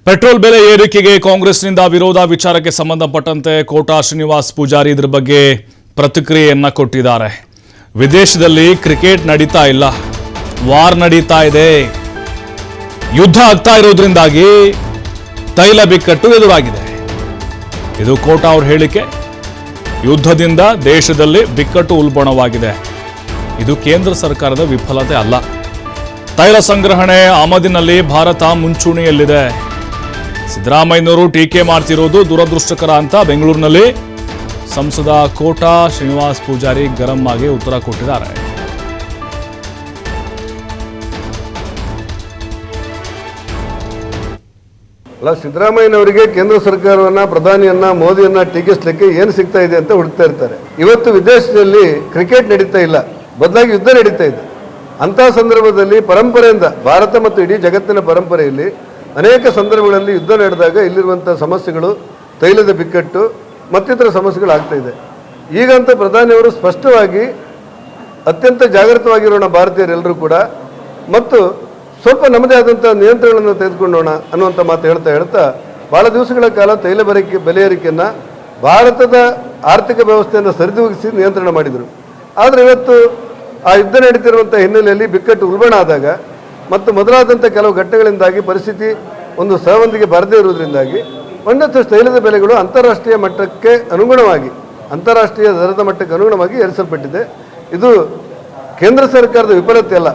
Petrol ಬೆಲೆ ಏರಿಕೆಗೆ ಕಾಂಗ್ರೆಸ್ನಿಂದ ವಿರೋಧ ವಿಚಾರಕ್ಕೆ ಸಂಬಂಧಪಟ್ಟಂತೆ ಕೋಟಾ ಶ್ರೀನಿವಾಸ್ ಪೂಜಾರಿ ಇದರ ಬಗ್ಗೆ ಪ್ರತಿಕ್ರಿಯೆಯನ್ನ ಕೊಟ್ಟಿದ್ದಾರೆ. ವಿದೇಶದಲ್ಲಿ ಕ್ರಿಕೆಟ್ ನಡೀತಾ ಇಲ್ಲ, ವಾರ್ ನಡೀತಾ ಇದೆ, ಯುದ್ಧ ಆಗ್ತಾ ಇರೋದ್ರಿಂದಾಗಿ ತೈಲ ಬಿಕ್ಕಟ್ಟು ಎದುರಾಗಿದೆ. ಇದು ಕೋಟಾ ಅವರ ಹೇಳಿಕೆ. ಯುದ್ಧದಿಂದ ದೇಶದಲ್ಲಿ ಬಿಕ್ಕಟ್ಟು ಉಲ್ಬಣವಾಗಿದೆ. ಇದು ಕೇಂದ್ರ ಸರ್ಕಾರದ ವಿಫಲತೆ ಅಲ್ಲ. ತೈಲ ಸಂಗ್ರಹಣೆ ಆಮದಿನಲ್ಲಿ ಭಾರತ ಮುಂಚೂಣಿಯಲ್ಲಿದೆ. ಸಿದ್ದರಾಮಯ್ಯನವರು ಟೀಕೆ ಮಾಡ್ತಿರೋದು ದುರದೃಷ್ಟಕರ ಅಂತ ಬೆಂಗಳೂರಿನಲ್ಲಿ ಸಂಸದ ಕೋಟಾ ಶ್ರೀನಿವಾಸ್ ಪೂಜಾರಿ ಗರಂ ಆಗಿ ಉತ್ತರ ಕೊಟ್ಟಿದ್ದಾರೆ. ಸಿದ್ದರಾಮಯ್ಯನವರಿಗೆ ಕೇಂದ್ರ ಸರ್ಕಾರವನ್ನ, ಪ್ರಧಾನಿಯನ್ನ, ಮೋದಿಯನ್ನ ಟೀಕಿಸಲಿಕ್ಕೆ ಏನು ಸಿಗ್ತಾ ಇದೆ ಅಂತ ಹುಡುಕ್ತಾ ಇರ್ತಾರೆ. ಇವತ್ತು ವಿದೇಶದಲ್ಲಿ ಕ್ರಿಕೆಟ್ ನಡೀತಾ ಇಲ್ಲ, ಬದಲಾಗಿ ಯುದ್ಧ ನಡೀತಾ ಇದೆ. ಅಂತಹ ಸಂದರ್ಭದಲ್ಲಿ ಪರಂಪರೆಯಿಂದ ಭಾರತ ಮತ್ತು ಇಡೀ ಜಗತ್ತಿನ ಪರಂಪರೆಯಲ್ಲಿ ಅನೇಕ ಸಂದರ್ಭಗಳಲ್ಲಿ ಯುದ್ಧ ನಡೆದಾಗ ಇಲ್ಲಿರುವಂಥ ಸಮಸ್ಯೆಗಳು, ತೈಲದ ಬಿಕ್ಕಟ್ಟು ಮತ್ತಿತರ ಸಮಸ್ಯೆಗಳಾಗ್ತಾ ಇದೆ. ಈಗಂತ ಪ್ರಧಾನಿಯವರು ಸ್ಪಷ್ಟವಾಗಿ ಅತ್ಯಂತ ಜಾಗೃತವಾಗಿರೋಣ ಭಾರತೀಯರೆಲ್ಲರೂ ಕೂಡ, ಮತ್ತು ಸ್ವಲ್ಪ ನಮ್ಮದೇ ಆದಂಥ ನಿಯಂತ್ರಣವನ್ನು ತೆಗೆದುಕೊಂಡೋಣ ಅನ್ನುವಂಥ ಮಾತು ಹೇಳ್ತಾ ಭಾಳ ದಿವಸಗಳ ಕಾಲ ತೈಲ ಬೆಲೆ ಏರಿಕೆಯನ್ನು ಭಾರತದ ಆರ್ಥಿಕ ವ್ಯವಸ್ಥೆಯನ್ನು ಸರಿದೂಗಿಸಿ ನಿಯಂತ್ರಣ ಮಾಡಿದರು. ಆದರೆ ಇವತ್ತು ಆ ಯುದ್ಧ ನಡೀತಿರುವಂಥ ಹಿನ್ನೆಲೆಯಲ್ಲಿ ಬಿಕ್ಕಟ್ಟು ಉಲ್ಬಣ ಆದಾಗ ಮತ್ತು ಮೊದಲಾದಂಥ ಕೆಲವು ಘಟ್ಟಗಳಿಂದಾಗಿ ಪರಿಸ್ಥಿತಿ ಒಂದು ಸಹವೊಂದಿಗೆ ಬರದೇ ಇರುವುದರಿಂದಾಗಿ ಒಂದಷ್ಟು ತೈಲದ ಬೆಲೆಗಳು ಅಂತಾರಾಷ್ಟ್ರೀಯ ಮಟ್ಟಕ್ಕೆ ಅನುಗುಣವಾಗಿ, ಅಂತಾರಾಷ್ಟ್ರೀಯ ದರದ ಮಟ್ಟಕ್ಕೆ ಅನುಗುಣವಾಗಿ ಏರಿಸಲ್ಪಟ್ಟಿದೆ. ಇದು ಕೇಂದ್ರ ಸರ್ಕಾರದ ವಿಫಲತೆ ಅಲ್ಲ,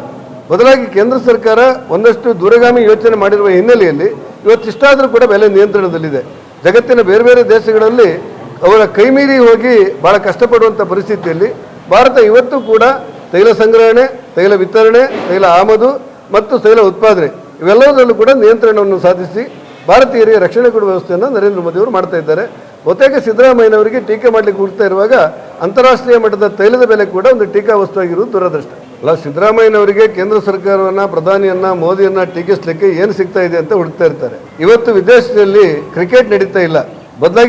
ಬದಲಾಗಿ ಕೇಂದ್ರ ಸರ್ಕಾರ ಒಂದಷ್ಟು ದೂರಗಾಮಿ ಯೋಚನೆ ಮಾಡಿರುವ ಹಿನ್ನೆಲೆಯಲ್ಲಿ ಇವತ್ತಿಷ್ಟಾದರೂ ಕೂಡ ಬೆಲೆ ನಿಯಂತ್ರಣದಲ್ಲಿದೆ. ಜಗತ್ತಿನ ಬೇರೆ ಬೇರೆ ದೇಶಗಳಲ್ಲಿ ಅವರ ಕೈಮೀರಿ ಹೋಗಿ ಭಾಳ ಕಷ್ಟಪಡುವಂಥ ಪರಿಸ್ಥಿತಿಯಲ್ಲಿ ಭಾರತ ಇವತ್ತು ಕೂಡ ತೈಲ ಸಂಗ್ರಹಣೆ, ತೈಲ ವಿತರಣೆ, ತೈಲ ಆಮದು ಮತ್ತು ತೈಲ ಉತ್ಪಾದನೆ ಇವೆಲ್ಲದರಲ್ಲೂ ಕೂಡ ನಿಯಂತ್ರಣವನ್ನು ಸಾಧಿಸಿ ಭಾರತೀಯರಿಗೆ ರಕ್ಷಣೆ ಕೊಡುವ ವ್ಯವಸ್ಥೆಯನ್ನು ನರೇಂದ್ರ ಮೋದಿ ಅವರು ಮಾಡ್ತಾ ಇದ್ದಾರೆ. ಬಹುತೇಕ ಸಿದ್ದರಾಮಯ್ಯನವರಿಗೆ ಟೀಕೆ ಮಾಡಲಿಕ್ಕೆ ಹುಡುಕ್ತಾ ಇರುವಾಗ ಅಂತಾರಾಷ್ಟ್ರೀಯ ಮಟ್ಟದ ತೈಲದ ಬೆಲೆ ಕೂಡ ಒಂದು ಟೀಕಾ ವಸ್ತುವಾಗಿರುವುದು ದುರದೃಷ್ಟ. ಸಿದ್ದರಾಮಯ್ಯನವರಿಗೆ ಕೇಂದ್ರ ಸರ್ಕಾರವನ್ನ, ಪ್ರಧಾನಿಯನ್ನ, ಮೋದಿಯನ್ನ ಟೀಕಿಸಲಿಕ್ಕೆ ಏನು ಸಿಗ್ತಾ ಇದೆ ಅಂತ ಹುಡುಕ್ತಾ ಇರ್ತಾರೆ. ಇವತ್ತು ವಿದೇಶದಲ್ಲಿ ಕ್ರಿಕೆಟ್ ನಡೀತಾ ಇಲ್ಲ, ಬದಲಾಗಿ